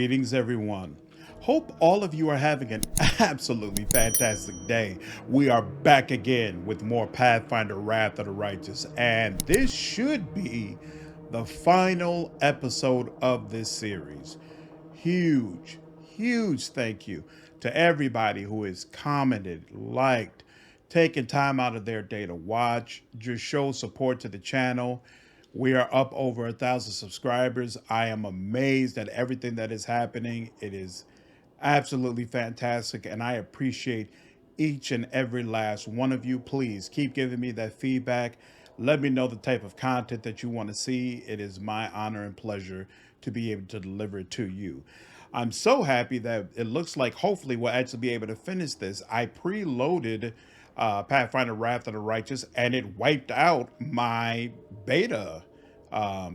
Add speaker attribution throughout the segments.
Speaker 1: Greetings, everyone. Hope all of you are having an absolutely fantastic day. We are back again with more Pathfinder Wrath of the Righteous, and this should be the final episode of this series. Huge thank you to everybody who has commented, liked, taken time out of their day to watch, just show support to the channel. We are up over 1,000 subscribers. I am amazed at everything that is happening. It is absolutely fantastic, and I appreciate each and every last one of you. Please keep giving me that feedback. Let me know the type of content that you want to see. It is my honor and pleasure to be able to deliver it to you. I'm so happy that it looks like hopefully we'll actually be able to finish this. I preloaded Pathfinder Wrath of the Righteous, and it wiped out my beta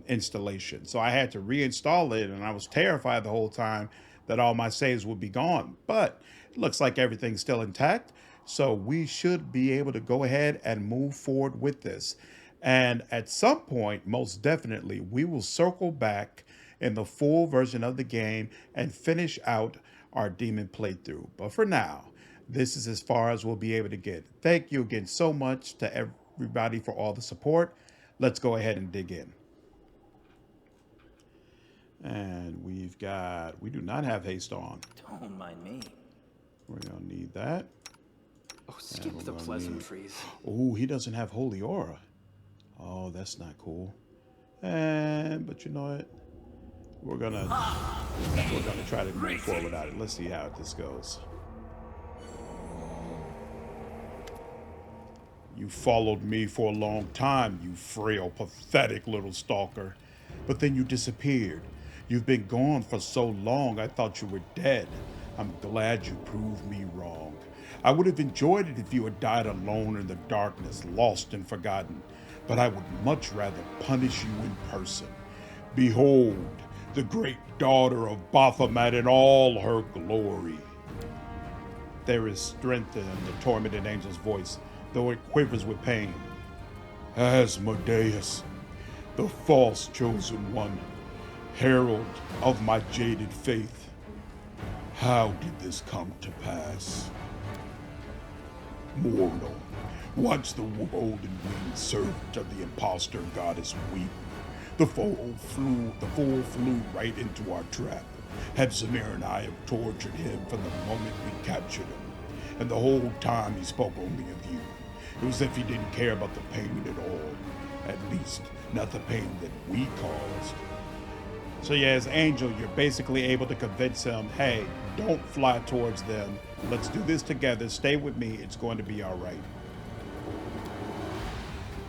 Speaker 1: installation. So I had to reinstall it, and I was terrified the whole time that all my saves would be gone. But it looks like everything's still intact. So we should be able to go ahead and move forward with this. And at some point, most definitely, we will circle back in the full version of the game and finish out our demon playthrough. But for now, this is as far as we'll be able to get. Thank you again so much to everybody for all the support. Let's go ahead and dig in. And we do not have haste on.
Speaker 2: Don't mind me.
Speaker 1: We're gonna need that.
Speaker 2: Oh, skip the pleasantries.
Speaker 1: Oh, he doesn't have holy aura. Oh, that's not cool. But you know what? We're gonna try to move forward without it. Let's see how this goes. You followed me for a long time, you frail, pathetic little stalker. But then you disappeared. You've been gone for so long, I thought you were dead. I'm glad you proved me wrong. I would have enjoyed it if you had died alone in the darkness, lost and forgotten. But I would much rather punish you in person. Behold, the great daughter of Baphomet in all her glory. There is strength in the tormented angel's voice, though it quivers with pain. Asmodeus, the false chosen one, herald of my jaded faith. How did this come to pass? Mortal, watch the golden winged servant of the impostor goddess weep. The fool flew right into our trap. Hepzamirah and I have tortured him from the moment we captured him, and the whole time he spoke only of you. It was as if he didn't care about the pain at all. At least, not the pain that we caused. So yeah, as Angel, you're basically able to convince him, hey, don't fly towards them. Let's do this together. Stay with me. It's going to be all right.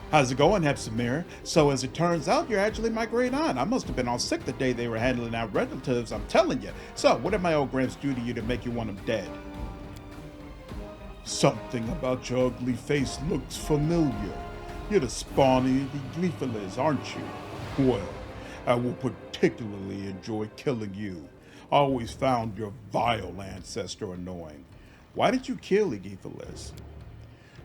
Speaker 1: How's it going, Hepzamirah? So as it turns out, you're actually my great aunt. I must have been all sick the day they were handling out relatives, I'm telling you. So what did my old gramps do to you to make you want them dead? Something about your ugly face looks familiar. You're the spawn of the Gleefulers, aren't you? Well, I will particularly enjoy killing you. I always found your vile ancestor annoying. Why did you kill Gleefulers?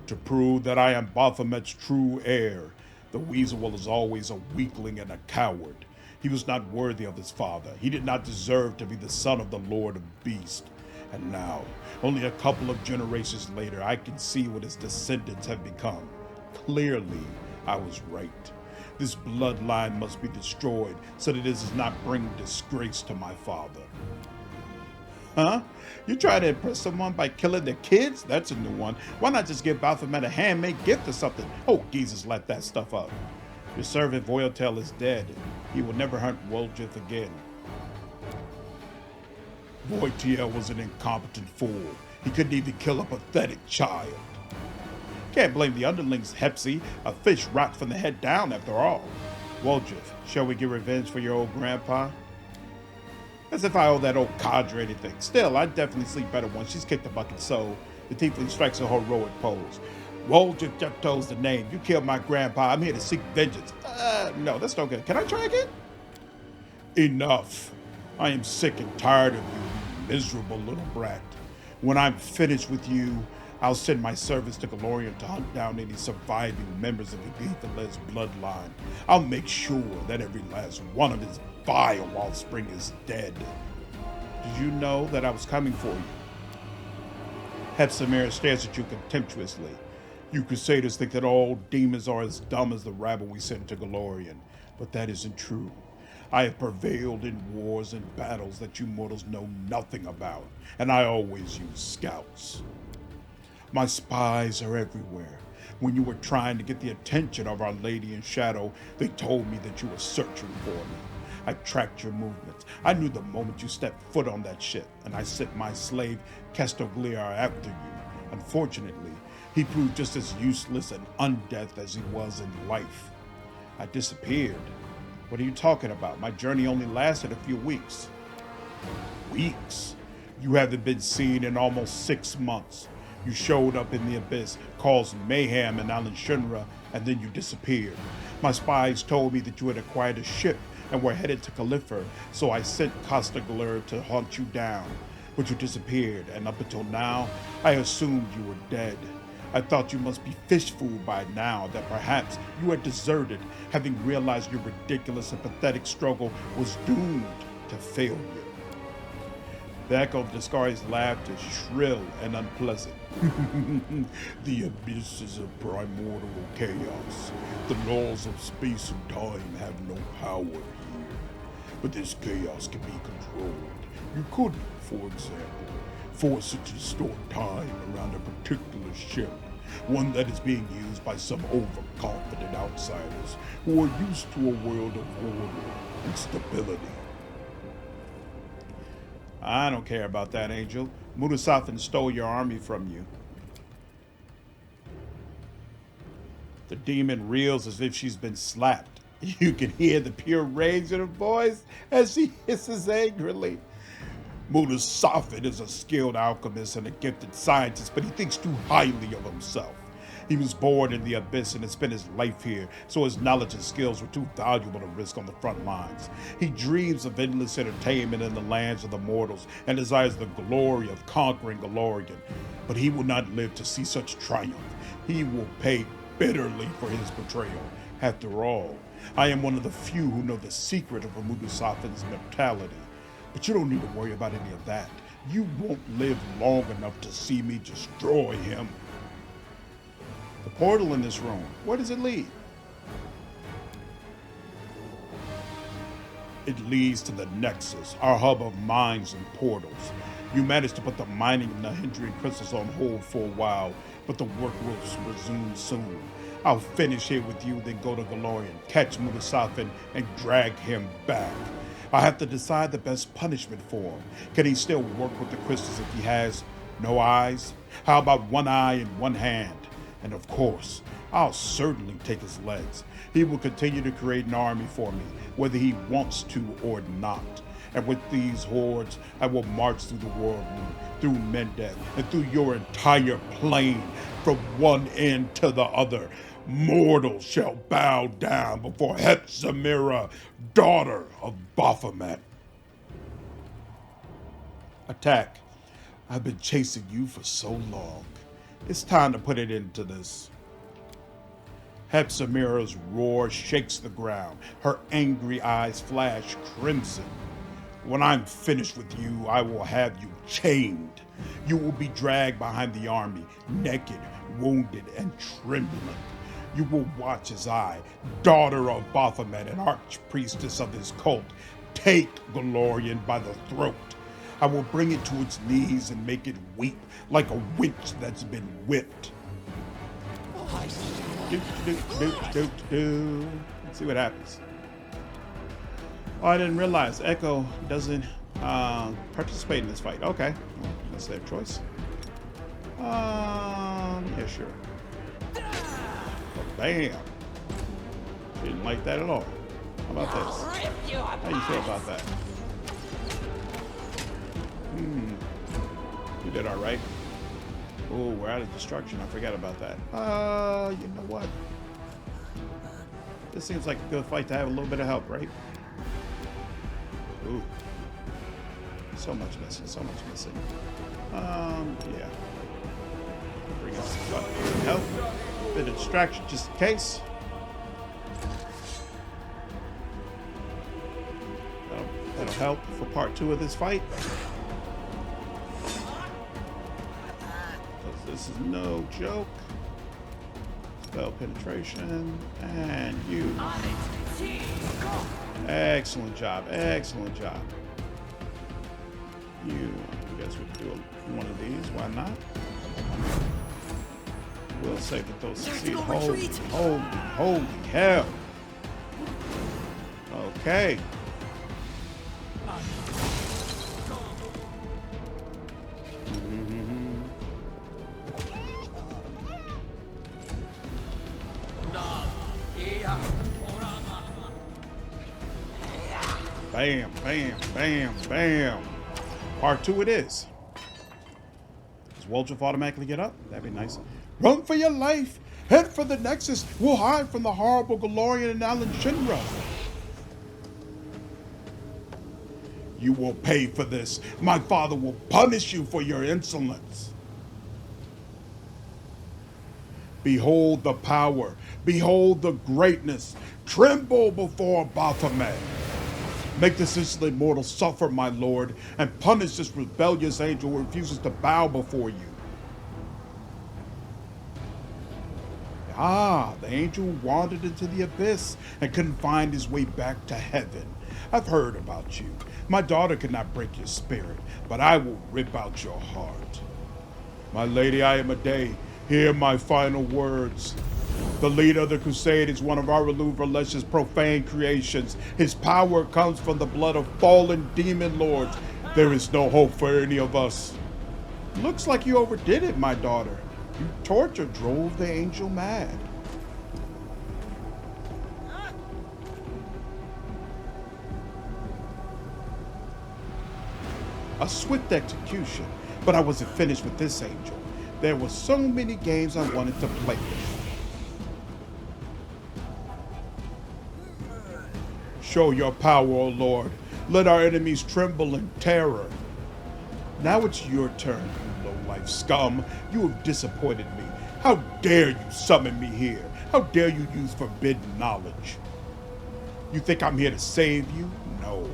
Speaker 1: To prove that I am Baphomet's true heir. The weasel was always a weakling and a coward. He was not worthy of his father. He did not deserve to be the son of the Lord of Beasts. And now, only a couple of generations later, I can see what his descendants have become. Clearly, I was right. This bloodline must be destroyed so that it does not bring disgrace to my father. Huh? You try to impress someone by killing their kids? That's a new one. Why not just give Baphomet a handmade gift or something? Oh, Jesus, let that stuff up. Your servant Voyatel is dead. He will never hunt Woljith again. Voyatel was an incompetent fool. He couldn't even kill a pathetic child. Can't blame the underlings, Hepsi. A fish rot from the head down after all. Woljith, shall we get revenge for your old grandpa? As if I owe that old cadre anything. Still, I'd definitely sleep better once she's kicked the bucket, so the tiefling strikes a heroic pose. Woljith just toes the name. You killed my grandpa. I'm here to seek vengeance. No, that's no good. Can I try again? Enough. I am sick and tired of you, you miserable little brat. When I'm finished with you, I'll send my servants to Golarion to hunt down any surviving members of the Gleefulers bloodline. I'll make sure that every last one of his vile offspring is dead. Did you know that I was coming for you? Hepzamirah stares at you contemptuously. You Crusaders think that all demons are as dumb as the rabble we sent to Golarion, but that isn't true. I have prevailed in wars and battles that you mortals know nothing about, and I always use scouts. My spies are everywhere. When you were trying to get the attention of Our Lady in Shadow, they told me that you were searching for me. I tracked your movements. I knew the moment you stepped foot on that ship, and I sent my slave Castogliar after you. Unfortunately, he proved just as useless and undeath as he was in life. I disappeared. What are you talking about? My journey only lasted a few weeks. Weeks? You haven't been seen in almost 6 months. You showed up in the abyss, caused mayhem in Alan Shunra, and then you disappeared. My spies told me that you had acquired a ship and were headed to Caliphar, so I sent Castogliar to hunt you down. But you disappeared, and up until now, I assumed you were dead. I thought you must be fish food by now, that perhaps you had deserted, having realized your ridiculous and pathetic struggle was doomed to failure. The echo of Deskari's laughter is shrill and unpleasant. The abyss is a primordial chaos. The laws of space and time have no power here. But this chaos can be controlled. You could, for example, force it to store time around a particular ship, one that is being used by some overconfident outsiders who are used to a world of order and stability. I don't care about that, Angel. Mudasafin stole your army from you. The demon reels as if she's been slapped. You can hear the pure rage in her voice as she hisses angrily. Mudasafin is a skilled alchemist and a gifted scientist, but he thinks too highly of himself. He was born in the abyss and had spent his life here, so his knowledge and skills were too valuable to risk on the front lines. He dreams of endless entertainment in the lands of the mortals and desires the glory of conquering Golarion. But he will not live to see such triumph. He will pay bitterly for his betrayal. After all, I am one of the few who know the secret of Mudasafin's mortality. But you don't need to worry about any of that. You won't live long enough to see me destroy him. The portal in this room, where does it lead? It leads to the Nexus, our hub of mines and portals. You managed to put the mining of the hindering crystals on hold for a while, but the work will resume soon. I'll finish here with you, then go to Golarion, catch Mudasafin, and drag him back. I have to decide the best punishment for him. Can he still work with the crystals if he has no eyes? How about one eye and one hand? And of course, I'll certainly take his legs. He will continue to create an army for me, whether he wants to or not. And with these hordes, I will march through the Worldwound, through Mendeth, and through your entire plane, from one end to the other. Mortals shall bow down before Hepzamirah, daughter of Baphomet. Attack. I've been chasing you for so long. It's time to put it into this. Hepzamirah's roar shakes the ground. Her angry eyes flash crimson. When I'm finished with you, I will have you chained. You will be dragged behind the army, naked, wounded, and trembling. You will watch as I, daughter of Baphomet and archpriestess of his cult, take Golarion by the throat. I will bring it to its knees and make it weep like a witch that's been whipped. Let's see what happens. Oh, I didn't realize Echo doesn't participate in this fight. Okay, well, that's their choice. Yeah, sure. Bam! Didn't like that at all. How about this? How you feel about that? You did all right. Oh, we're out of destruction. I forgot about that. You know what? This seems like a good fight to have a little bit of help, right? Ooh. So much missing, so much missing. Yeah. Bring up some help. Bit of distraction just in case. That'll help for part 2 of this fight. is no joke. Spell penetration, and you. Excellent job, excellent job. You, I guess we can do one of these, why not? We'll save that those succeed. Holy hell. Okay. Bam, bam, bam, bam. Part 2 it is. Does Wolf automatically get up? That'd be nice. Run for your life. Head for the Nexus. We'll hide from the horrible Golarion and Alan Shinra. You will pay for this. My father will punish you for your insolence. Behold the power. Behold the greatness. Tremble before Baphomet. Make this insolent mortal suffer, my lord, and punish this rebellious angel who refuses to bow before you. Ah, the angel wandered into the abyss and couldn't find his way back to heaven. I've heard about you. My daughter could not break your spirit, but I will rip out your heart. My lady, I am a day. Hear my final words. The leader of the Crusade is one of Areelu Vorlesh's profane creations. His power comes from the blood of fallen demon lords. There is no hope for any of us. Looks like you overdid it, my daughter. Your torture drove the angel mad. A swift execution, but I wasn't finished with this angel. There were so many games I wanted to play with. Show your power, O Lord. Let our enemies tremble in terror. Now it's your turn, you low-life scum. You have disappointed me. How dare you summon me here? How dare you use forbidden knowledge? You think I'm here to save you? No.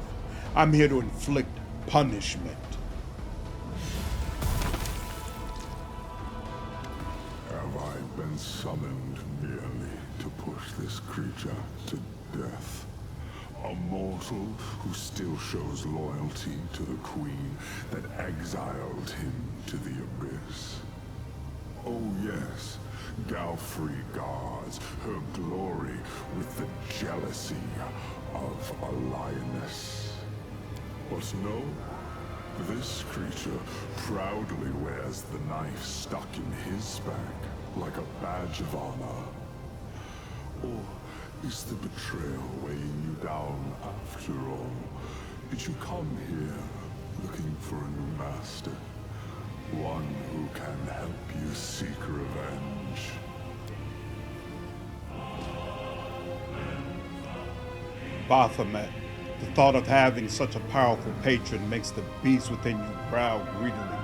Speaker 1: I'm here to inflict punishment.
Speaker 3: Have I been summoned merely to push this creature to death? A mortal who still shows loyalty to the queen that exiled him to the abyss. Oh yes, Galfrey guards her glory with the jealousy of a lioness. But no, this creature proudly wears the knife stuck in his back like a badge of honor. Or is the betrayal weighing you down after all? Did you come here looking for a new master? One who can help you seek revenge?
Speaker 1: Baphomet, the thought of having such a powerful patron makes the beast within you growl greedily.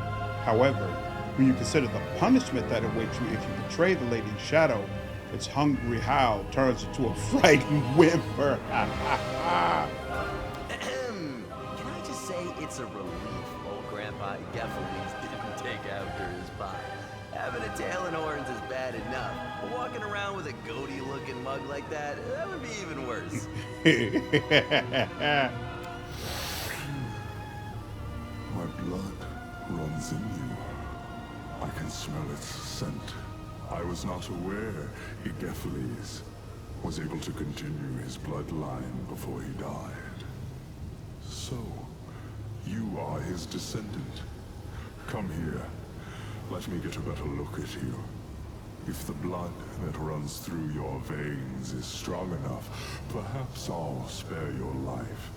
Speaker 1: However, when you consider the punishment that awaits you if you betray the Lady's shadow, its hungry howl turns into a frightened whimper.
Speaker 2: Can I just say it's a relief old Grandpa Geffeles didn't take after his pie. Having a tail and horns is bad enough, but walking around with a goatee-looking mug like that would be even worse.
Speaker 3: My blood runs in you. I can smell its scent. I was not aware Igephiles was able to continue his bloodline before he died. So, you are his descendant. Come here. Let me get a better look at you. If the blood that runs through your veins is strong enough, perhaps I'll spare your life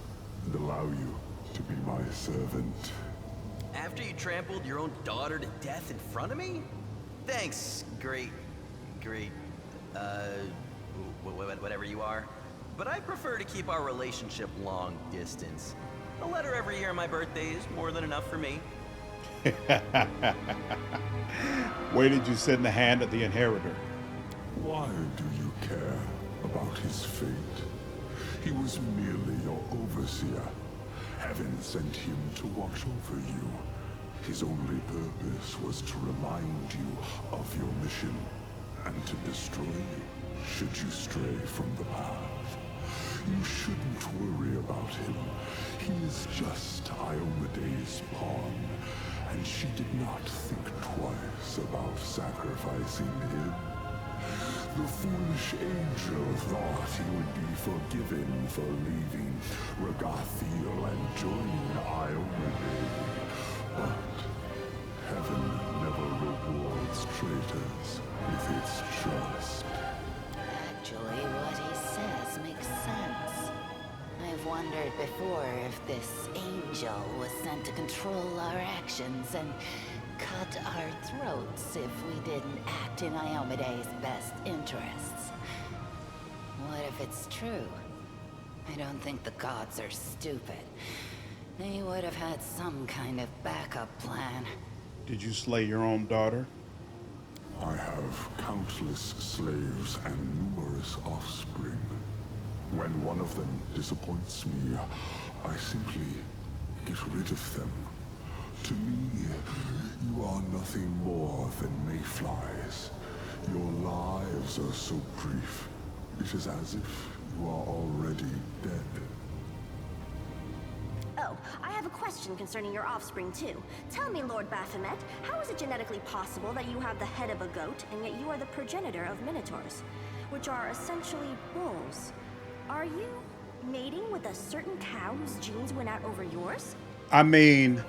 Speaker 3: and allow you to be my servant.
Speaker 2: After you trampled your own daughter to death in front of me? Thanks, great, whatever you are. But I prefer to keep our relationship long distance. A letter every year on my birthday is more than enough for me.
Speaker 1: Where did you send the hand of the inheritor?
Speaker 3: Why do you care about his fate? He was merely your overseer. Heaven sent him to watch over you. His only purpose was to remind you of your mission and to destroy you should you stray from the path. You shouldn't worry about him. He is just Iomede's pawn, and she did not think twice about sacrificing him. The foolish angel thought he would be forgiven for leaving Regathiel and joining Iomede. But heaven never rewards traitors with its trust.
Speaker 4: Actually, what he says makes sense. I've wondered before if this angel was sent to control our actions and cut our throats if we didn't act in Iomede's best interests. What if it's true? I don't think the gods are stupid. They would have had some kind of backup plan.
Speaker 1: Did you slay your own daughter?
Speaker 3: I have countless slaves and numerous offspring. When one of them disappoints me, I simply get rid of them. To me, you are nothing more than mayflies. Your lives are so brief, it is as if you are already dead.
Speaker 5: Oh, I have a question concerning your offspring too. Tell me, Lord Baphomet, how is it genetically possible that you have the head of a goat, and yet you are the progenitor of minotaurs, which are essentially bulls? Are you mating with a certain cow whose genes went out over yours?
Speaker 1: I mean,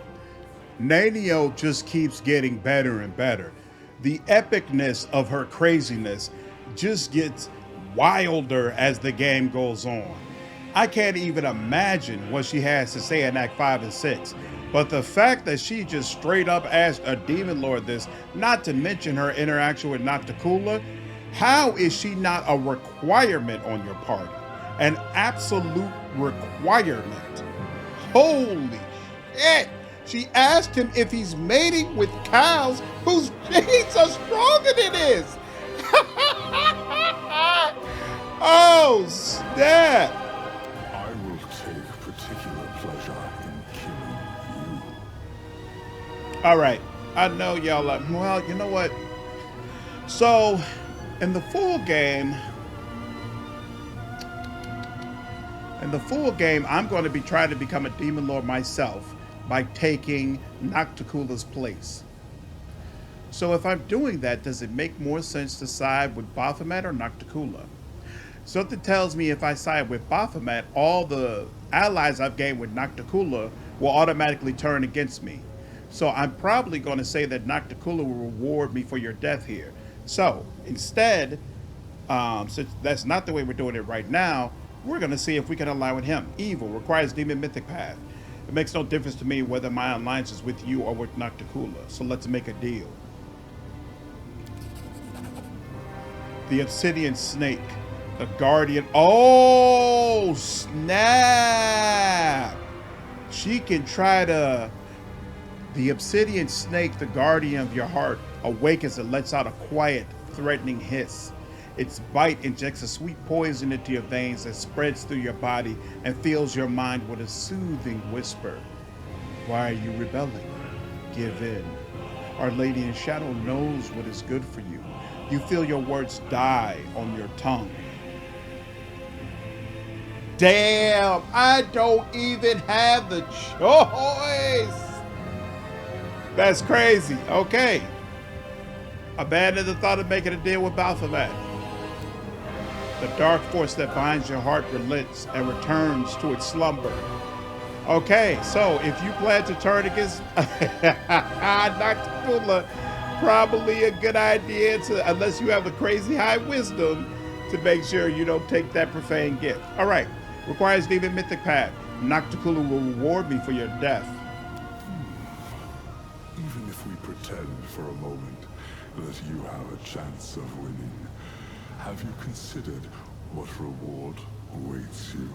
Speaker 1: Nanio just keeps getting better and better. The epicness of her craziness just gets wilder as the game goes on. I can't even imagine what she has to say in Act 5 and 6. But the fact that she just straight up asked a Demon Lord this, not to mention her interaction with Nocticula, how is she not a requirement on your party? An absolute requirement. Holy shit! She asked him if he's mating with cows whose genes are stronger than his. Oh, snap.
Speaker 3: I will take particular pleasure in killing you.
Speaker 1: All right. I know y'all like, well, you know what? So, in the full game, I'm going to be trying to become a Demon Lord myself by taking Nocticula's place. So if I'm doing that, does it make more sense to side with Baphomet or Nocticula? Something tells me if I side with Baphomet, all the allies I've gained with Nocticula will automatically turn against me. So I'm probably going to say that Nocticula will reward me for your death here. So instead, since that's not the way we're doing it right now, we're going to see if we can align with him. Evil requires Demon Mythic Path. It makes no difference to me whether my alliance is with you or with Nocticula. So let's make a deal. The Obsidian Snake. The Guardian. Oh, snap! She can try to... The Obsidian Snake, the Guardian of your heart, awakens and lets out a quiet, threatening hiss. Its bite injects a sweet poison into your veins that spreads through your body and fills your mind with a soothing whisper. Why are you rebelling? Give in. Our Lady in Shadow knows what is good for you. You feel your words die on your tongue. Damn, I don't even have the choice. That's crazy. Okay. Abandon the thought of making a deal with Baphomet. The dark force that binds your heart relents and returns to its slumber. Okay, so if you plan to turn against Nocticula, probably a good idea to, unless you have the crazy high wisdom, to make sure you don't take that profane gift. All right, requires Demon Mythic Path. Nocticula will reward me for your death.
Speaker 3: Even if we pretend for a moment that you have a chance of winning, have you considered what reward awaits you?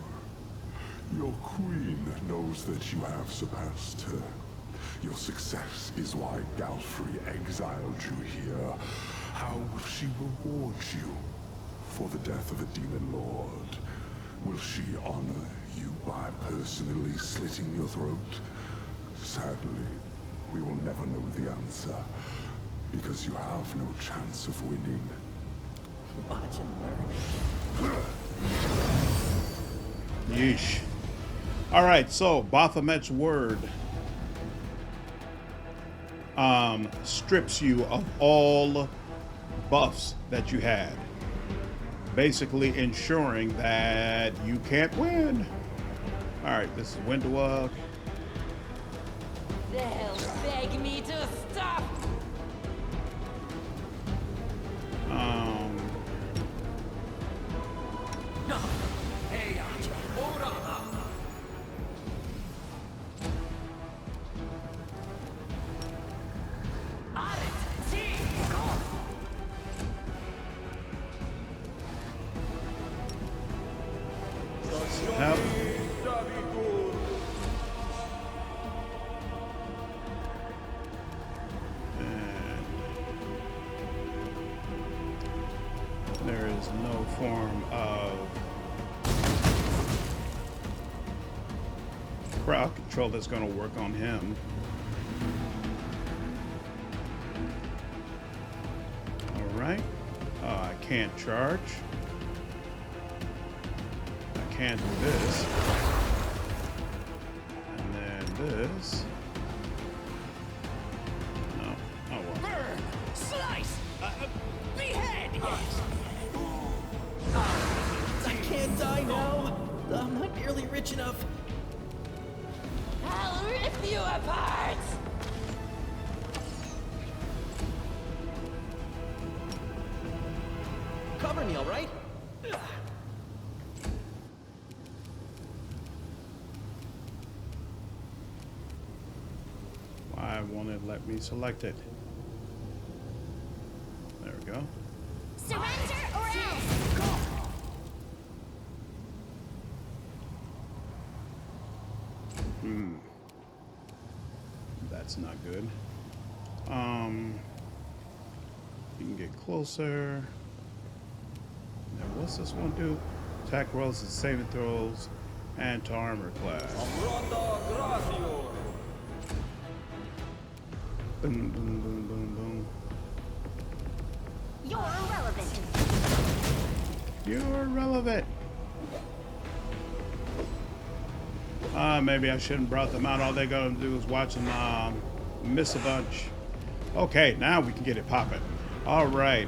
Speaker 3: Your queen knows that you have surpassed her. Your success is why Galfrey exiled you here. How will she reward you for the death of a demon lord? Will she honor you by personally slitting your throat? Sadly, we will never know the answer. Because you have no chance of winning.
Speaker 6: Watch and learn.
Speaker 1: Yeesh. Alright, so Baphomet's word strips you of all buffs that you had. Basically ensuring that you can't win. Alright, this is Windowug.
Speaker 7: They'll beg me to stop.
Speaker 1: Help. And there is no form of crowd control that's going to work on him. All right. I can't charge. Can't do this. And then this. No. Oh well.
Speaker 6: Burn! Slice! Behead! I can't die now. I'm not nearly rich enough.
Speaker 7: I'll rip you apart.
Speaker 6: Cover me, all right?
Speaker 1: Why won't it let me select it? There we go.
Speaker 5: Surrender or else!
Speaker 1: That's not good. You can get closer. Now what's this one do? Attack rolls and saving throws and to armor class. Boom, boom, boom, boom, boom.
Speaker 5: You're irrelevant.
Speaker 1: You're irrelevant. Maybe I shouldn't brought them out. All they're gonna do is watch them miss a bunch. Okay, now we can get it popping. All right.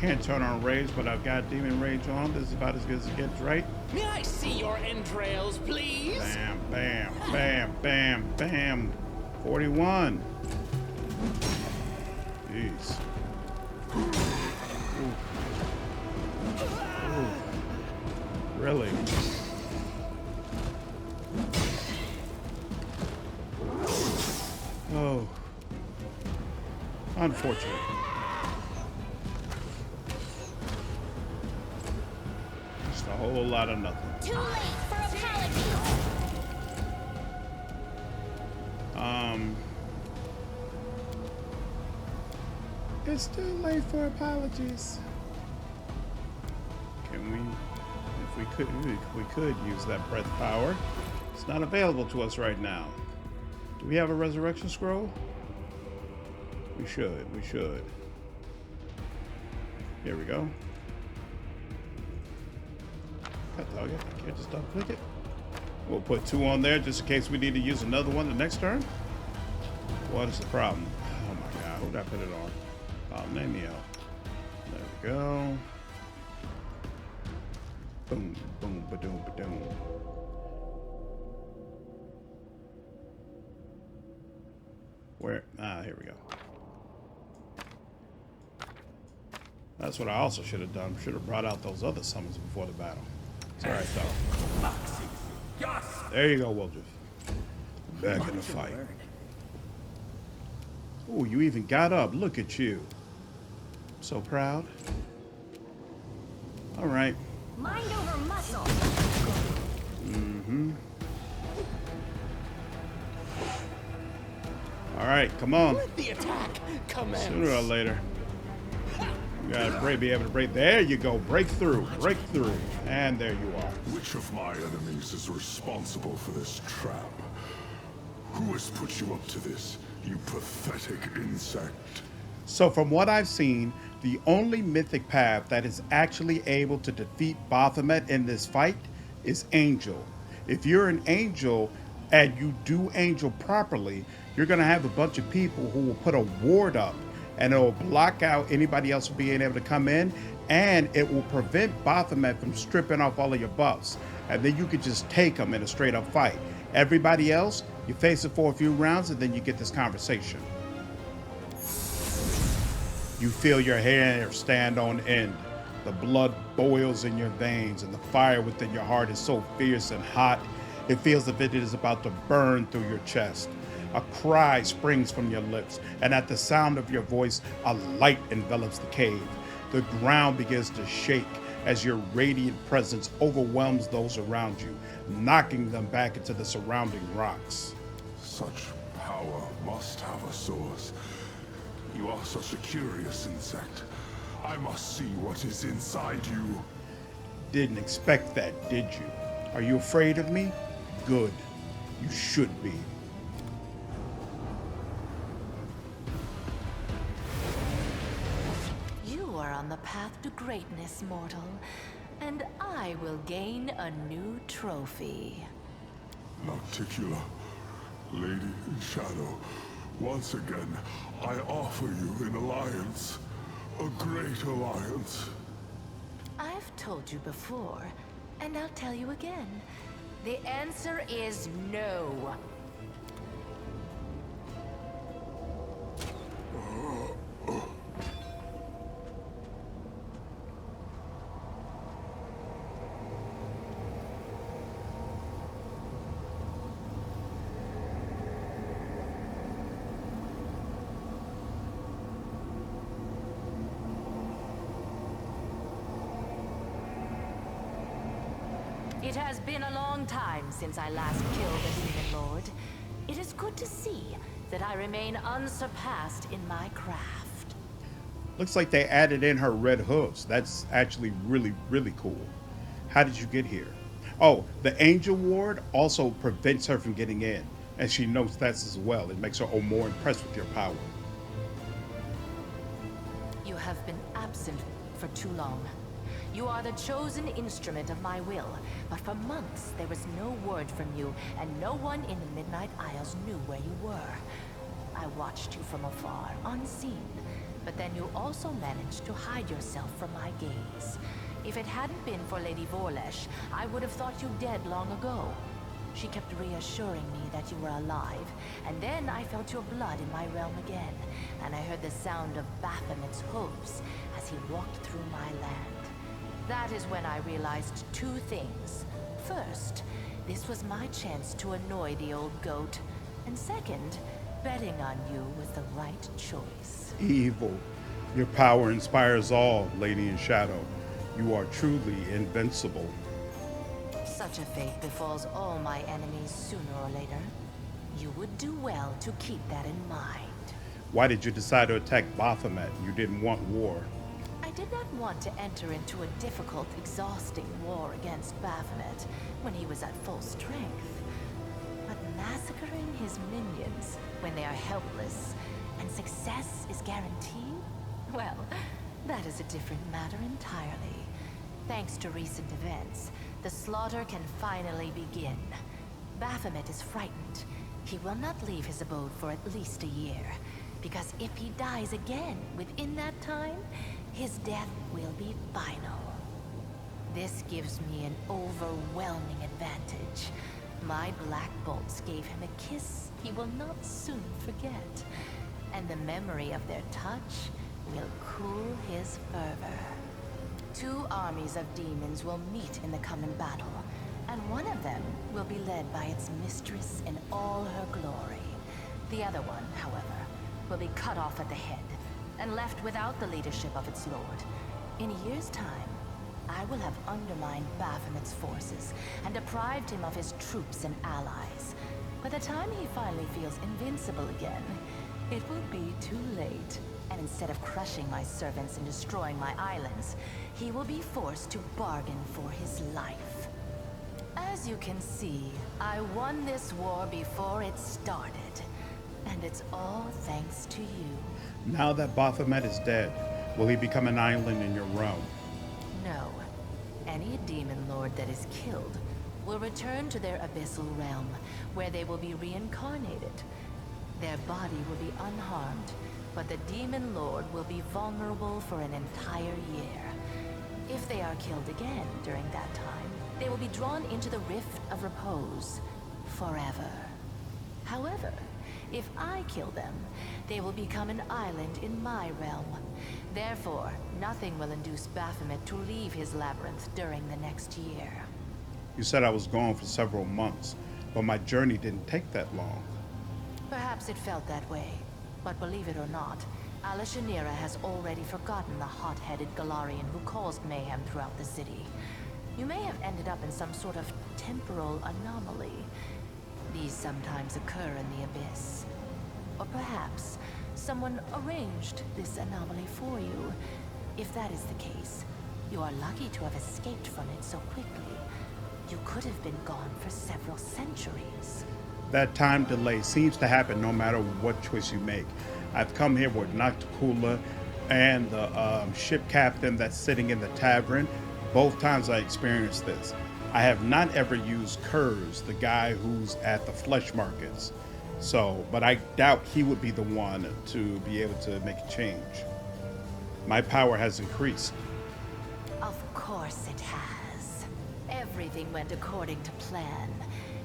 Speaker 1: Can't turn on rage, but I've got demon rage on. This is about as good as it gets, right?
Speaker 6: May I see your entrails, please?
Speaker 1: Bam, bam, bam, bam, bam. 41. Jeez. Ooh. Ooh. Really? Oh. Unfortunate. Just a whole lot of nothing.
Speaker 5: Too late for apologies.
Speaker 1: It's too late for apologies. Can we, if we could use that breath power. It's not available to us right now. Do we have a resurrection scroll? We should. Here we go. God dog it, I can't just double click it. We'll put 2 on there just in case we need to use another one the next turn. What is the problem? Oh my god, who did I put it on? Name me out. There we go. Boom, boom, ba-doom, ba-doom. Where? Ah, here we go. That's what I also should have done. Should have brought out those other summons before the battle. It's alright though. There you go, Wildriff. Back in the fight. Oh, you even got up. Look at you. So proud. Alright.
Speaker 5: Mind over muscle.
Speaker 1: Mm-hmm. Alright, come on.
Speaker 6: Let the attack commence.
Speaker 1: Sooner or later. You gotta be able to break. There you go. Break through. Break through. And there you are.
Speaker 3: Which of my enemies is responsible for this trap? Who has put you up to this? you pathetic insect.
Speaker 1: So from what I've seen, the only mythic path that is actually able to defeat Baphomet in this fight is Angel. If you're an Angel and you do Angel properly, you're going to have a bunch of people who will put a ward up, and it will block out anybody else from being able to come in, and it will prevent Baphomet from stripping off all of your buffs. And then you could just take them in a straight up fight. Everybody else, you face it for a few rounds, and then you get this conversation. You feel your hair stand on end. The blood boils in your veins, and the fire within your heart is so fierce and hot, it feels as if it is about to burn through your chest. A cry springs from your lips, and at the sound of your voice, a light envelops the cave. The ground begins to shake as your radiant presence overwhelms those around you, knocking them back into the surrounding rocks.
Speaker 3: Such power must have a source. You are such a curious insect. I must see what is inside you.
Speaker 1: Didn't expect that, did you? Are you afraid of me? Good. You should be.
Speaker 4: You are on the path to greatness, mortal, and I will gain a new trophy.
Speaker 3: Nocticula, Lady in Shadow, once again, I offer you an alliance. A great alliance.
Speaker 4: I've told you before, and I'll tell you again. The answer is no. It has been a long time since I last killed a Demon Lord. It is good to see that I remain unsurpassed in my craft.
Speaker 1: Looks like they added in her red hooves. That's actually really, really cool. How did you get here? Oh, the Angel Ward also prevents her from getting in, and she knows that as well. It makes her more impressed with your power.
Speaker 4: You have been absent for too long. You are the chosen instrument of my will, but for months there was no word from you, and no one in the Midnight Isles knew where you were. I watched you from afar, unseen, but then you also managed to hide yourself from my gaze. If it hadn't been for Lady Vorlesh, I would have thought you dead long ago. She kept reassuring me that you were alive, and then I felt your blood in my realm again, and I heard the sound of Baphomet's hooves as he walked through my land. That is when I realized two things. First, this was my chance to annoy the old goat. And second, betting on you was the right choice.
Speaker 1: Evil. Your power inspires all, Lady in Shadow. You are truly invincible.
Speaker 4: Such a fate befalls all my enemies sooner or later. You would do well to keep that in mind.
Speaker 1: Why did you decide to attack Baphomet? You didn't want war.
Speaker 4: I did not want to enter into a difficult, exhausting war against Baphomet when he was at full strength. But massacring his minions when they are helpless and success is guaranteed? Well, that is a different matter entirely. Thanks to recent events, the slaughter can finally begin. Baphomet is frightened. He will not leave his abode for at least a year, because if he dies again within that time, his death will be final. This gives me an overwhelming advantage. My black bolts gave him a kiss he will not soon forget, and the memory of their touch will cool his fervor. 2 armies of demons will meet in the coming battle, and one of them will be led by its mistress in all her glory. The other one, however, will be cut off at the head and left without the leadership of its lord. In a year's time, I will have undermined Baphomet's forces and deprived him of his troops and allies. By the time he finally feels invincible again, it will be too late. And instead of crushing my servants and destroying my islands, he will be forced to bargain for his life. As you can see, I won this war before it started. And it's all thanks to you.
Speaker 1: Now that Baphomet is dead, will he become an island in your realm?
Speaker 4: No. Any demon lord that is killed will return to their abyssal realm, where they will be reincarnated. Their body will be unharmed, but the demon lord will be vulnerable for an entire year. If they are killed again during that time, they will be drawn into the Rift of Repose forever. However, if I kill them, they will become an island in my realm. Therefore, nothing will induce Baphomet to leave his labyrinth during the next year.
Speaker 1: You said I was gone for several months, but my journey didn't take that long.
Speaker 4: Perhaps it felt that way, but believe it or not, Abyssal has already forgotten the hot-headed Golarion who caused mayhem throughout the city. You may have ended up in some sort of temporal anomaly. These sometimes occur in the Abyss. Or perhaps someone arranged this anomaly for you. If that is the case, you are lucky to have escaped from it so quickly. You could have been gone for several centuries.
Speaker 1: That time delay seems to happen no matter what choice you make. I've come here with Nocticula and the ship captain that's sitting in the tavern. Both times I experienced this. I have not ever used Kurz, the guy who's at the flesh markets. But I doubt he would be the one to be able to make a change. My power has increased.
Speaker 4: Of course it has. Everything went according to plan.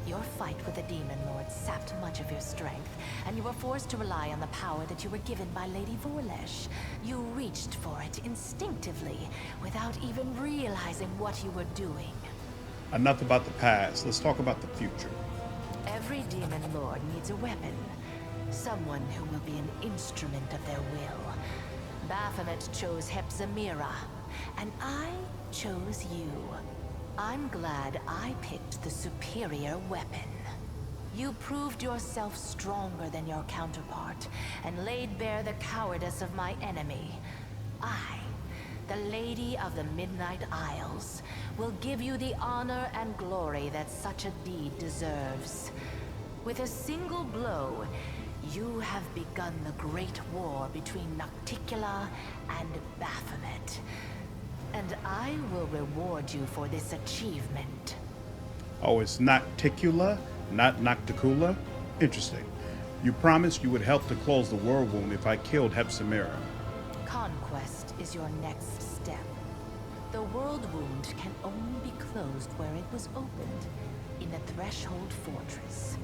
Speaker 4: Your fight with the Demon Lord sapped much of your strength, and you were forced to rely on the power that you were given by Lady Vorlesh. You reached for it instinctively, without even realizing what you were doing.
Speaker 1: Enough about the past. Let's talk about the future.
Speaker 4: Every Demon Lord needs a weapon. Someone who will be an instrument of their will. Baphomet chose Hepzamirah, and I chose you. I'm glad I picked the superior weapon. You proved yourself stronger than your counterpart, and laid bare the cowardice of my enemy. I, the Lady of the Midnight Isles, will give you the honor and glory that such a deed deserves. With a single blow, you have begun the great war between Nocticula and Baphomet. And I will reward you for this achievement.
Speaker 1: Oh, it's Nocticula, not Nocticula? Interesting. You promised you would help to close the Worldwound if I killed Hepzamirah.
Speaker 4: Conquest is your next step. The Worldwound can only be closed where it was opened, in the Threshold Fortress.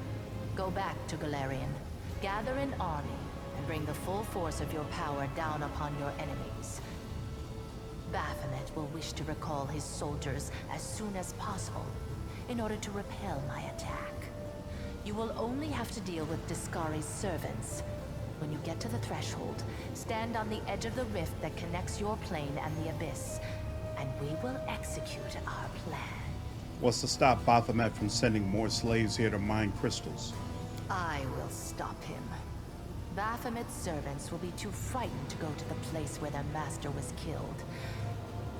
Speaker 4: Go back to Golarion, gather an army, and bring the full force of your power down upon your enemies. Baphomet will wish to recall his soldiers as soon as possible, in order to repel my attack. You will only have to deal with Deskari's servants. When you get to the threshold, stand on the edge of the rift that connects your plane and the Abyss, and we will execute our plan.
Speaker 1: What's to stop Baphomet from sending more slaves here to mine crystals?
Speaker 4: I will stop him. Baphomet's servants will be too frightened to go to the place where their master was killed.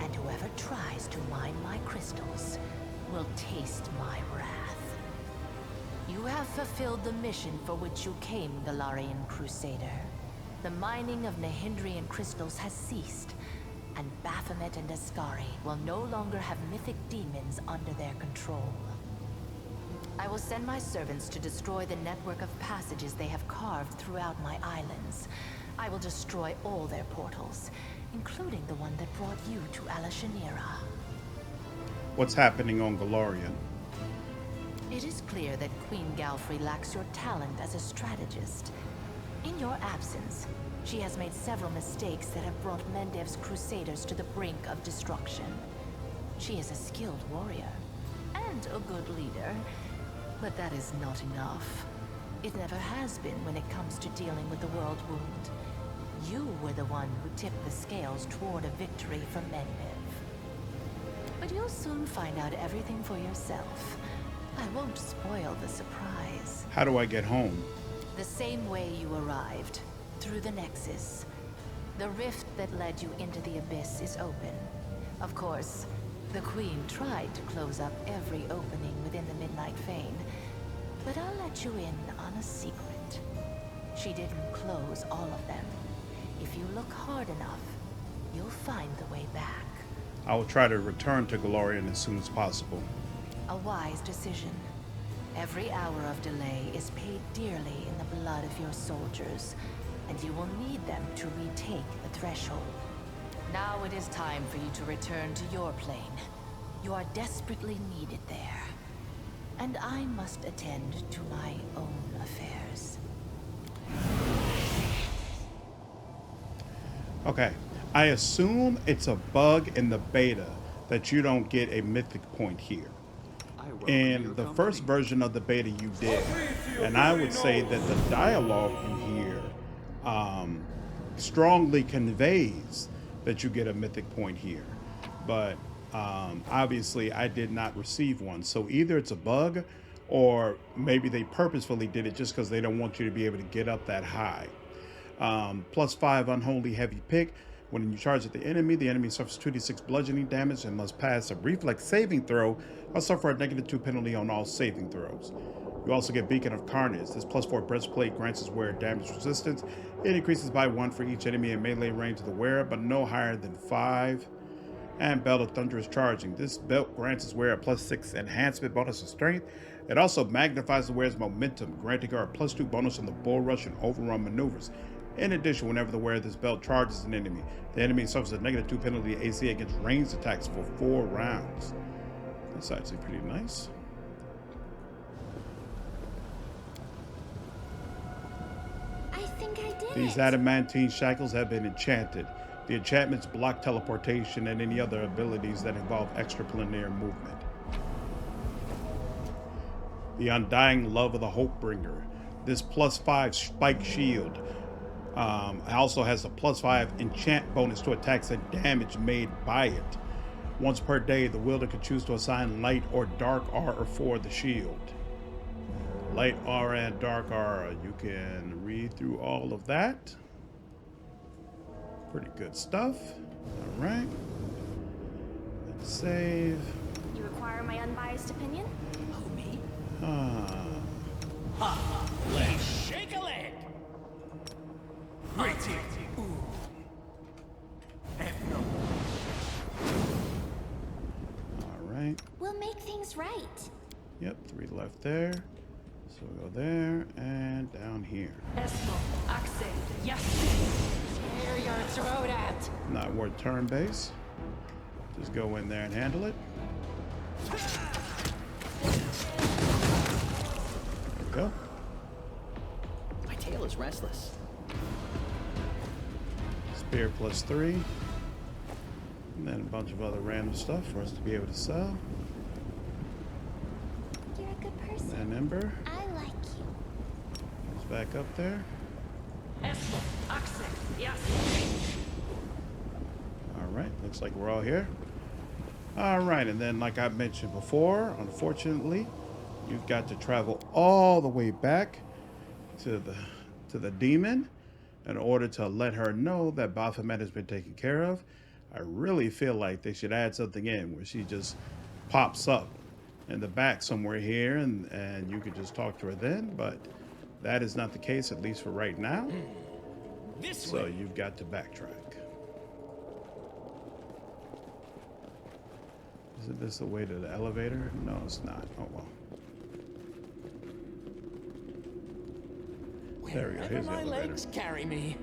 Speaker 4: And whoever tries to mine my crystals will taste my wrath. You have fulfilled the mission for which you came, Golarion Crusader. The mining of Nahindrian crystals has ceased, and Baphomet and Deskari will no longer have mythic demons under their control. I will send my servants to destroy the network of passages they have carved throughout my islands. I will destroy all their portals, including the one that brought you to Abyssal.
Speaker 1: What's happening on Golarion?
Speaker 4: It is clear that Queen Galfrey lacks your talent as a strategist. In your absence, she has made several mistakes that have brought Mendev's crusaders to the brink of destruction. She is a skilled warrior, and a good leader, but that is not enough. It never has been when it comes to dealing with the Worldwound. You were the one who tipped the scales toward a victory for Mendev. But you'll soon find out everything for yourself. I won't spoil the surprise.
Speaker 1: How do I get home?
Speaker 4: The same way you arrived, through the Nexus. The rift that led you into the Abyss is open. Of course, the Queen tried to close up every opening within the Midnight Fane, but I'll let you in on a secret. She didn't close all of them. If you look hard enough, you'll find the way back.
Speaker 1: I will try to return to Golarion as soon as possible.
Speaker 4: A wise decision. Every hour of delay is paid dearly in the blood of your soldiers, and you will need them to retake the threshold. Now it is time for you to return to your plane. You are desperately needed there, and I must attend to my own affairs.
Speaker 1: Okay, I assume it's a bug in the beta that you don't get a mythic point here. In the first version of the beta you did, and I would say that the dialogue in here strongly conveys that you get a mythic point here, but obviously I did not receive one. So either it's a bug, or maybe they purposefully did it just because they don't want you to be able to get up that high. +5 unholy heavy pick. When you charge at the enemy suffers 2d6 bludgeoning damage and must pass a reflex saving throw or suffer a -2 penalty on all saving throws. You also get Beacon of Carnage. This +4 breastplate grants its wearer damage resistance. It increases by 1 for each enemy in melee range of the wearer, but no higher than 5. And Belt of Thunderous Charging. This belt grants its wearer a +6 enhancement bonus of strength. It also magnifies the wearer's momentum, granting her a +2 bonus on the bull rush and overrun maneuvers. In addition, whenever the wearer of this belt charges an enemy, the enemy suffers a -2 penalty AC against ranged attacks for 4 rounds. That's actually pretty nice.
Speaker 5: I think I did
Speaker 1: These
Speaker 5: it.
Speaker 1: adamantine shackles have been enchanted. The enchantments block teleportation and any other abilities that involve extraplanar movement. The Undying Love of the Hopebringer. This +5 spike shield also has a +5 enchant bonus to attacks and damage made by it. Once per day, the wielder can choose to assign light or dark aura for the shield. Light aura and dark aura. You can read through all of that. Pretty good stuff. All right. Let's save.
Speaker 5: You require my unbiased opinion?
Speaker 6: Oh, me?
Speaker 7: Let's shake a leg.
Speaker 6: Right here. Ooh. F no.
Speaker 1: All right.
Speaker 5: We'll make things right.
Speaker 1: Yep, 3 left there. So we'll go there and down here.
Speaker 7: Esmo, accent, yes. Tear your throat out.
Speaker 1: Not worth turn base. Just go in there and handle it. There we go.
Speaker 6: My tail is restless.
Speaker 1: Spear +3. And then a bunch of other random stuff for us to be able to sell.
Speaker 5: You're a good person.
Speaker 1: And Ember.
Speaker 5: I like you.
Speaker 1: It's back up there.
Speaker 7: Esmo, accent, yes.
Speaker 1: All right, looks like we're all here. All right, and then like I mentioned before, unfortunately, you've got to travel all the way back to the demon in order to let her know that Baphomet has been taken care of. I really feel like they should add something in where she just pops up in the back somewhere here, and you could just talk to her then, but that is not the case, at least for right now. So you've got to backtrack. Isn't this the way to the elevator? No, it's not. Oh, well. There we go. Here's the
Speaker 6: my
Speaker 1: elevator.
Speaker 6: legs carry me.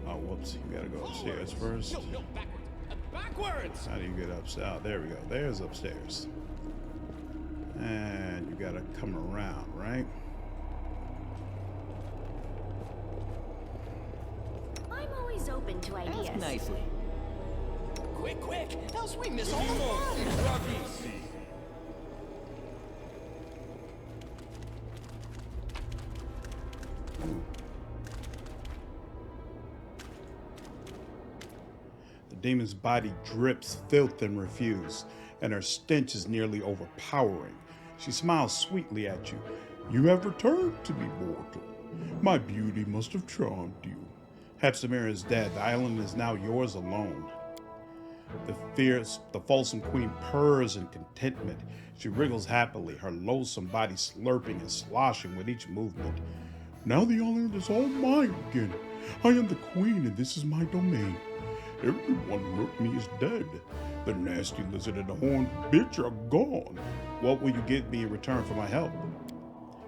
Speaker 1: Oh, whoops. You gotta go upstairs first.
Speaker 6: No, backwards. Backwards!
Speaker 1: How do you get upstairs? Oh, there we go. There's upstairs. And you gotta come around, right?
Speaker 5: I'm always open to ideas.
Speaker 6: Ask nicely. Quick, quick! Else we miss all the fun!
Speaker 1: demon's body drips filth and refuse, and her stench is nearly overpowering. She smiles sweetly at you. You have returned to me, mortal. My beauty must have charmed you. Hepzamirah is dead. The island is now yours alone. The fulsome queen purrs in contentment. She wriggles happily, her loathsome body slurping and sloshing with each movement. Now the island is all mine again. I am the queen and this is my domain. Everyone who hurt me is dead. The nasty lizard and the horned bitch are gone. What will you give me in return for my help?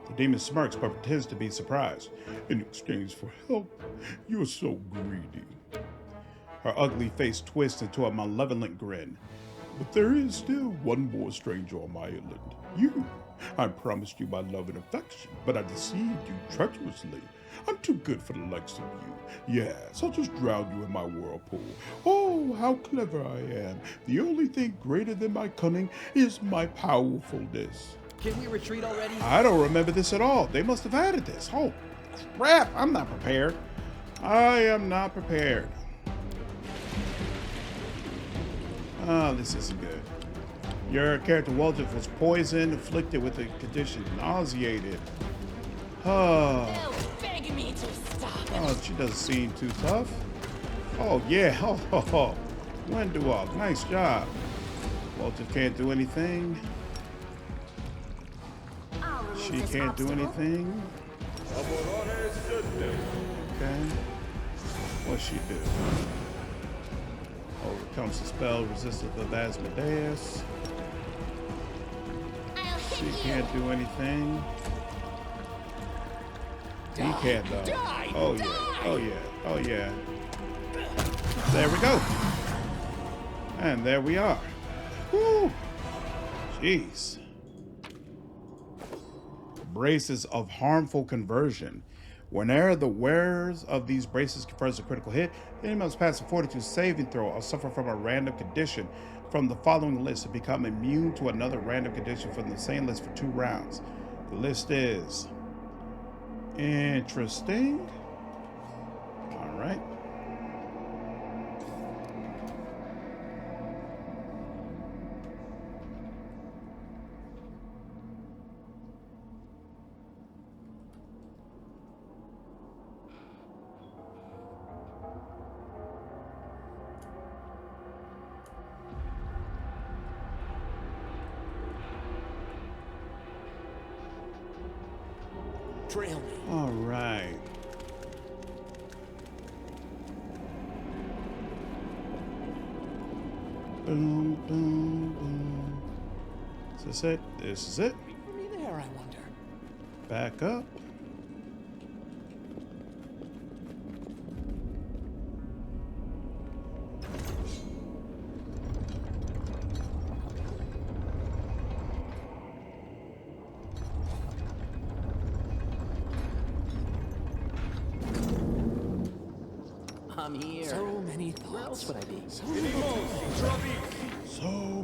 Speaker 1: The demon smirks but pretends to be surprised. In exchange for help, you're so greedy. Her ugly face twists into a malevolent grin. But there is still one more stranger on my island. You. I promised you my love and affection, but I deceived you treacherously. I'm too good for the likes of you. Yes, I'll just drown you in my whirlpool. Oh, how clever I am. The only thing greater than my cunning is my powerfulness.
Speaker 6: Can we retreat already?
Speaker 1: I don't remember this at all. They must have added this. Oh, crap. I'm not prepared. I am not prepared. Oh, this isn't good. Your character Walter was poisoned, afflicted with a condition, nauseated. Oh,
Speaker 7: begging me to stop.
Speaker 1: oh, she doesn't seem too tough. Oh, yeah. Oh, Wenduoff, nice job. Walter can't do anything. She can't do anything. Okay. What's she do? Overcomes the spell resistant of Asmodeus. She can't do anything. He can't though. Oh yeah. Oh yeah. Oh yeah. There we go. And there we are. Woo. Jeez. Braces of harmful conversion. Whenever the wearers of these braces confers a critical hit, the enemy must pass a fortitude saving throw or suffer from a random condition from the following list and become immune to another random condition from the same list for 2 rounds. The list is interesting. All right.
Speaker 6: Trail me.
Speaker 1: All right. Boom, boom, boom. Is this it? This is it.
Speaker 6: For me there, I wonder.
Speaker 1: Back up.
Speaker 2: I'm here.
Speaker 6: So many thoughts.
Speaker 2: Where else would I be?
Speaker 1: So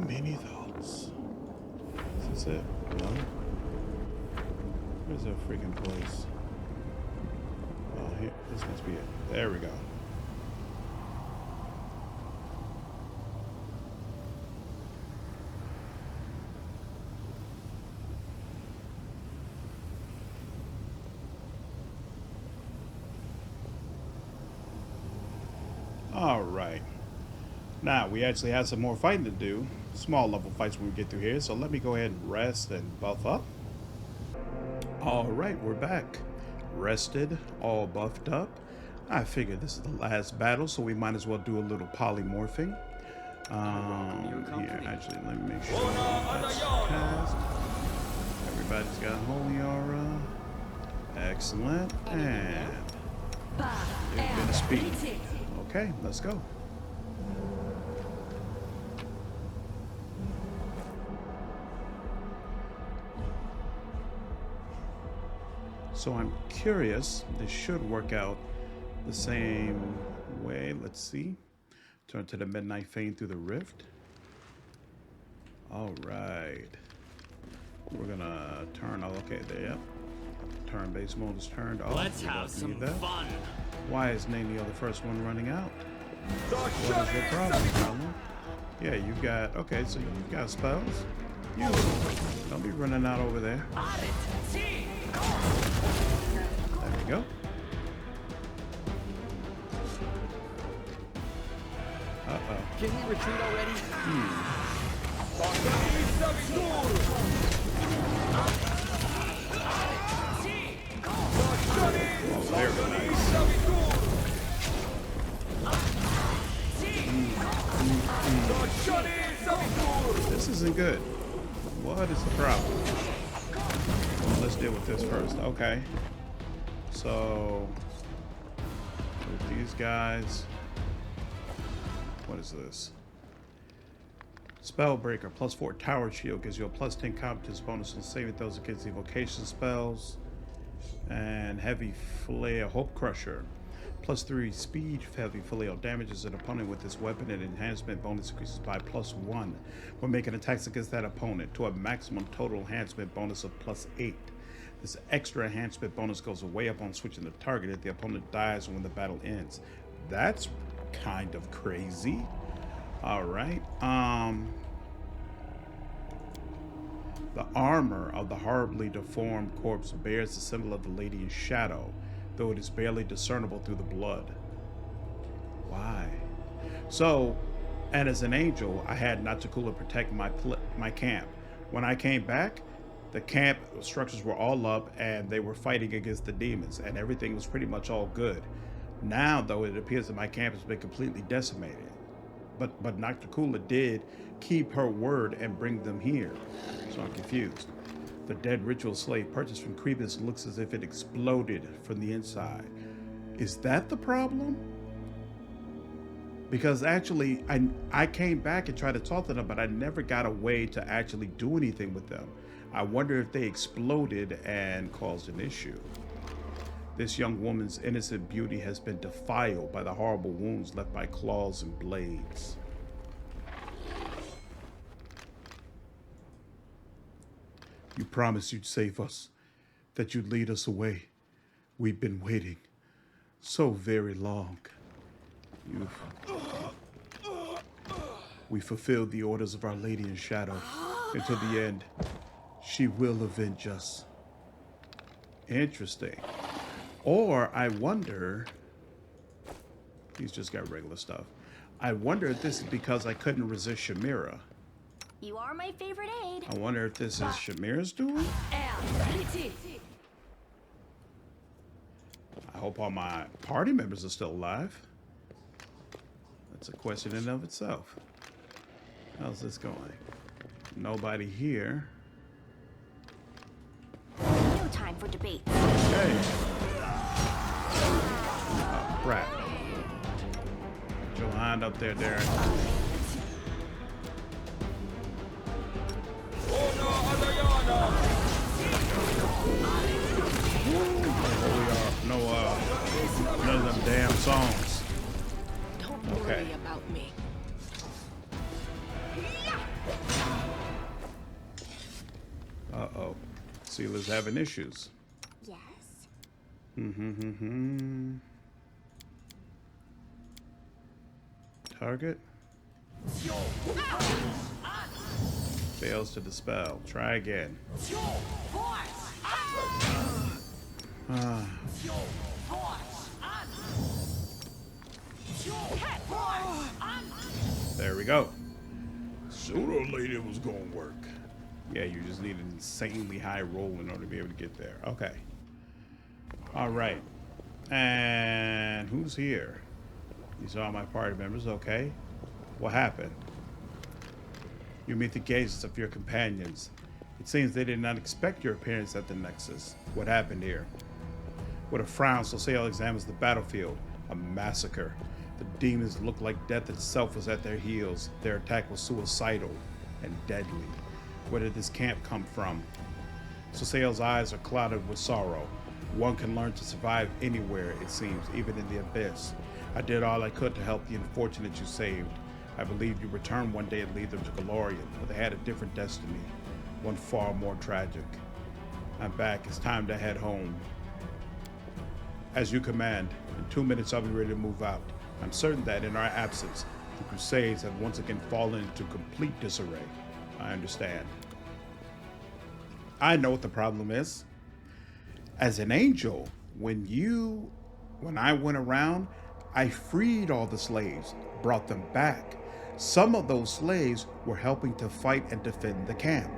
Speaker 1: many thoughts. Is this it? No. Where's that freaking place? Oh, here. This must be it. There we go. All right. Now, we actually have some more fighting to do. Small level fights when we get through here. So let me go ahead and rest and buff up. All right, we're back. Rested, all buffed up. I figured this is the last battle, so we might as well do a little polymorphing. Here, actually, let me make sure that's cast. Everybody's got Holy Aura. Excellent. And a bit of speed. Okay, let's go. So I'm curious, this should work out the same way. Let's see. Turn to the Midnight Fane through the Rift. All right. We're gonna turn, okay, there, yep. Turn-based mode is turned off.
Speaker 8: Let's have some fun.
Speaker 1: Why is Nanio the first one running out? What is your problem, fella? Yeah, you got, okay, so you got spells? You, don't be running out over there. There we go. Uh-oh.
Speaker 6: Can we retreat already?
Speaker 1: Oh, very nice. This isn't good. What is the problem? Well, let's deal with this first. Okay. So, with these guys, what is this? Spellbreaker, +4 tower shield gives you a +10 competence bonus on saving throws against evocation spells. And heavy flail, Hope Crusher, +3 speed. Heavy flail damages an opponent with this weapon, and enhancement bonus increases by +1 when making attacks against that opponent to a maximum total enhancement bonus of +8. This extra enhancement bonus goes away upon switching the target if the opponent dies or when the battle ends. That's kind of crazy. All right. The armor of the horribly deformed corpse bears the symbol of the Lady in Shadow, though it is barely discernible through the blood. Why? So, and as an angel, I had Nocticula protect my camp. When I came back, the camp structures were all up and they were fighting against the demons, and everything was pretty much all good. Now, though, it appears that my camp has been completely decimated. But Nocticula did keep her word and bring them here. So I'm confused. The dead ritual slave purchased from Crebus looks as if it exploded from the inside. Is that the problem? Because actually, I came back and tried to talk to them, but I never got a way to actually do anything with them. I wonder if they exploded and caused an issue. This young woman's innocent beauty has been defiled by the horrible wounds left by claws and blades. You promised you'd save us, that you'd lead us away. We've been waiting so very long. We fulfilled the orders of Our Lady in Shadow. Until the end, she will avenge us. Interesting. Or I wonder, he's just got regular stuff. I wonder if this is because I couldn't resist Hepzamirah.
Speaker 5: You are my favorite aide.
Speaker 1: I wonder if this is Hepzamirah's doing? I hope all my party members are still alive. That's a question in and of itself. How's this going? Nobody here.
Speaker 5: No time for debate.
Speaker 1: Okay. Oh, crap. Put your hand up there, Darren. None of them damn songs.
Speaker 7: Don't worry about me.
Speaker 1: Uh-oh. Sealer's having issues.
Speaker 5: Yes.
Speaker 1: Target. Fails to dispel. Try again. There we go. Sooner or later it was gonna work. Yeah, you just need an insanely high roll in order to be able to get there. Okay. All right. And who's here? These are all my party members. Okay. What happened? You meet the gazes of your companions. It seems they did not expect your appearance at the Nexus. What happened here? With a frown, Soseo examines the battlefield. A massacre. The demons looked like death itself was at their heels. Their attack was suicidal and deadly. Where did this camp come from? Soseo's eyes are clouded with sorrow. One can learn to survive anywhere, it seems, even in the abyss. I did all I could to help the unfortunate you saved. I believed you returned one day and lead them to Golarion, but they had a different destiny, one far more tragic. I'm back. It's time to head home. As you command. In 2 minutes, I'll be ready to move out. I'm certain that in our absence, the Crusades have once again fallen into complete disarray. I understand. I know what the problem is. As an angel, when I went around, I freed all the slaves, brought them back. Some of those slaves were helping to fight and defend the camp.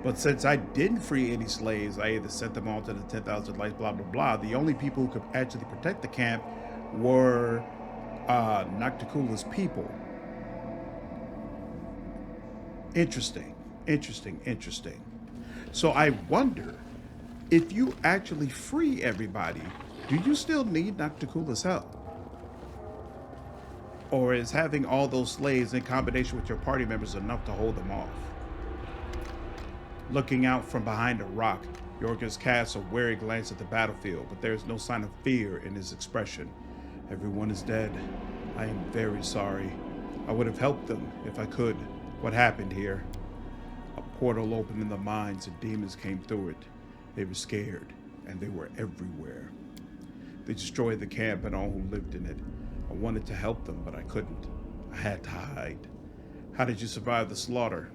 Speaker 1: But since I didn't free any slaves, I either sent them all to the 10,000 lights, blah, blah, blah. The only people who could actually protect the camp were Nocticula's people. Interesting, interesting, interesting. So I wonder, if you actually free everybody, do you still need Nocticula's help? Or is having all those slaves in combination with your party members enough to hold them off? Looking out from behind a rock, Yorgis casts a wary glance at the battlefield, but there is no sign of fear in his expression. Everyone is dead. I am very sorry. I would have helped them if I could. What happened here? A portal opened in the mines and demons came through it. They were scared, and they were everywhere. They destroyed the camp and all who lived in it. I wanted to help them, but I couldn't. I had to hide. How did you survive the slaughter?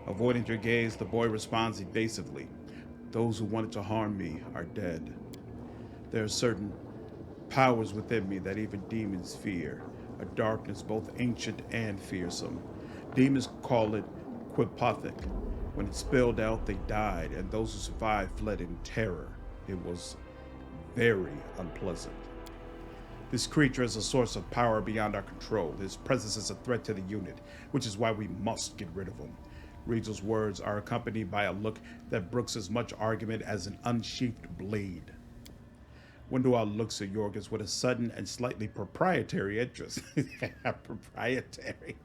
Speaker 1: Avoiding your gaze, the boy responds evasively. Those who wanted to harm me are dead. There are certain powers within me that even demons fear, a darkness both ancient and fearsome. Demons call it Quipothic. When it spilled out, they died, and those who survived fled in terror. It was very unpleasant. This creature is a source of power beyond our control. His presence is a threat to the unit, which is why we must get rid of him. Riegel's words are accompanied by a look that brooks as much argument as an unsheathed blade. Wendell looks at Yorgis with a sudden and slightly proprietary interest. Proprietary.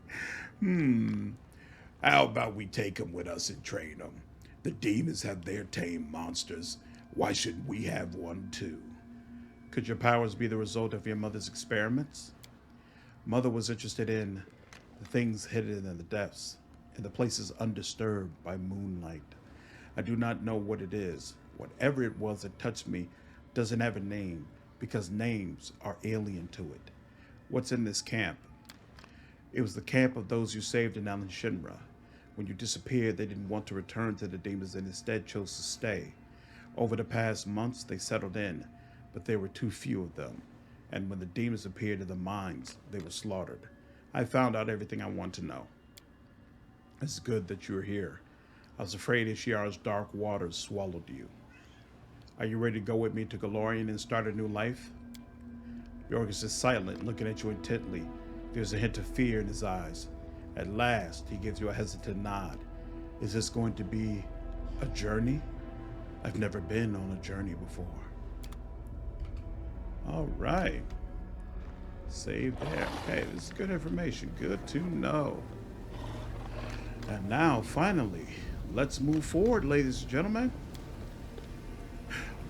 Speaker 1: How about we take him with us and train him? The demons have their tame monsters. Why shouldn't we have one too? Could your powers be the result of your mother's experiments? Mother was interested in the things hidden in the depths, in the places undisturbed by moonlight. I do not know what it is. Whatever it was that touched me doesn't have a name, because names are alien to it. What's in this camp? It was the camp of those you saved in Alan Shinra. When you disappeared, they didn't want to return to the demons and instead chose to stay. Over the past months, they settled in, but there were too few of them. And when the demons appeared in the mines, they were slaughtered. I found out everything I want to know. It's good that you're here. I was afraid Ishiara's dark waters swallowed you. Are you ready to go with me to Golarion and start a new life? Yorgis is silent, looking at you intently. There's a hint of fear in his eyes. At last, he gives you a hesitant nod. Is this going to be a journey? I've never been on a journey before. All right. Save there. Okay, this is good information. Good to know. And now, finally, let's move forward, ladies and gentlemen.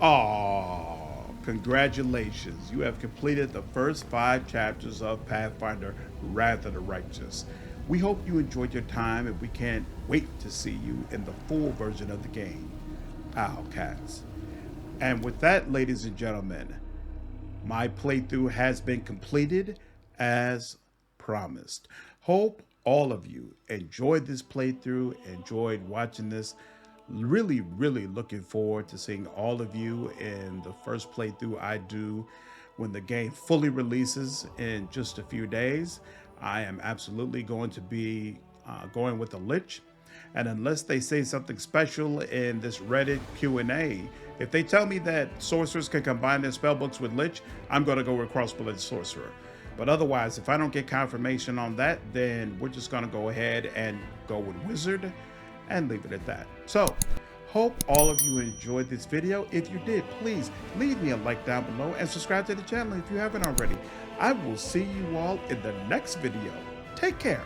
Speaker 1: Oh, congratulations. You have completed the first 5 chapters of Pathfinder Wrath of the Righteous. We hope you enjoyed your time, and we can't wait to see you in the full version of the game, Owlcats. And with that, ladies and gentlemen, my playthrough has been completed as promised. Hope all of you enjoyed this playthrough, enjoyed watching this. Really, really looking forward to seeing all of you in the first playthrough I do when the game fully releases in just a few days. I am absolutely going to be going with the Lich. And unless they say something special in this Reddit Q&A, if they tell me that sorcerers can combine their spellbooks with Lich, I'm going to go with Crossblood Sorcerer. But otherwise, if I don't get confirmation on that, then we're just going to go ahead and go with Wizard and leave it at that. So, hope all of you enjoyed this video. If you did, please leave me a like down below and subscribe to the channel if you haven't already. I will see you all in the next video. Take care.